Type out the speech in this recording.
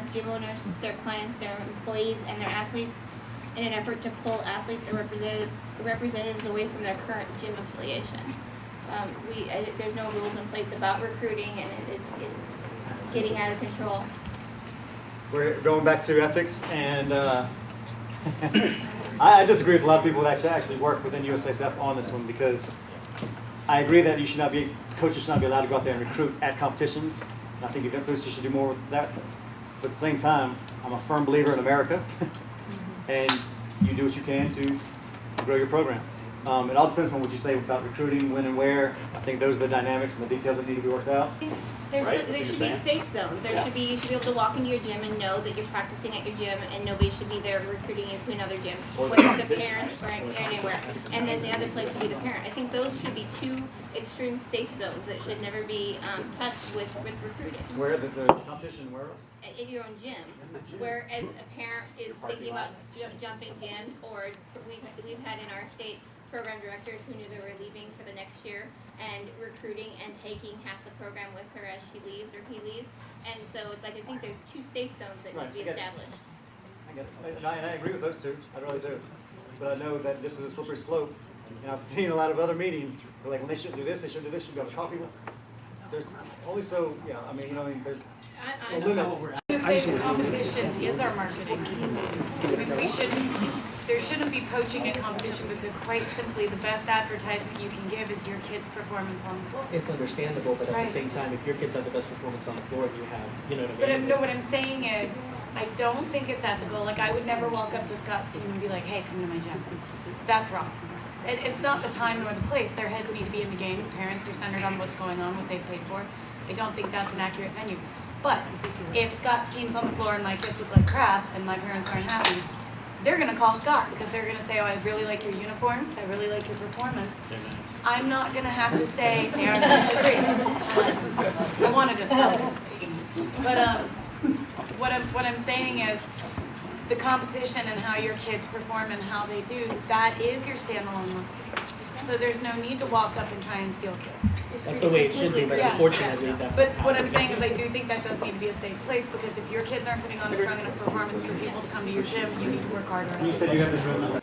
of gym owners, their clients, their employees, and their athletes in an effort to pull athletes or representatives away from their current gym affiliation. There's no rules in place about recruiting, and it's getting out of control. We're going back to ethics, and I disagree with a lot of people that actually work within USASF on this one, because I agree that coaches should not be allowed to go out there and recruit at competitions. I think event boosters should do more with that. But at the same time, I'm a firm believer in America, and you do what you can to grow your program. It all depends on what you say about recruiting, when and where. I think those are the dynamics and the details that need to be worked out. There Right? should be safe zones. You should be able to walk into your gym and know that you're practicing at your gym, and nobody should be there recruiting you to another gym, Or whether it's a competition. parent or anywhere. And then the other place would be the parent. I think those should be two extreme safe zones that should never be touched with recruiting. Where the competition, where else? In your own gym, whereas a parent is thinking about jumping gyms, or we've had in our state program directors who knew they were leaving for the next year and recruiting and taking half the program with her as she leaves or he leaves. And so it's like, I think there's two safe zones that need to be established. I get it. And I agree with those two. I really do. But I know that this is a slippery slope. And I've seen a lot of other meetings where, like, when they shouldn't do this, they shouldn't do this, should go to coffee. There's only so, yeah, I mean, there's a limit. To say the competition is our marketing. There shouldn't be poaching at competition, because quite simply the best advertisement you can give is your kid's performance on the floor. It's understandable, but at Right. the same time, if your kids have the best performance on the floor, you have, you know what I But mean? no, what I'm saying is, I don't think it's ethical. Like, I would never walk up to Scott's team and be like, hey, come to my gym. That's wrong. It's not the time nor the place. Their heads need to be in the game. Parents are centered on what's going on, what they've paid for. I don't think that's an accurate venue. But if Scott's team's on the floor and my kids look like crap and my parents aren't happy, they're going to call Scott, because they're going to say, oh, I really like your uniforms, I really like your performance. I'm not going to have to say, they are disagree. I wanted to tell them. But what I'm saying is, the competition and how your kids perform and how they do, that is your standalone marketing. So there's no need to walk up and try and steal kids. That's the way it should be, but Yeah. unfortunately, that's But not what how I'm it saying is. is, I do think that does need to be a safe place, because if your kids aren't putting on a strong enough performance for people to come to your gym, you need to work harder on You it. said you have this room.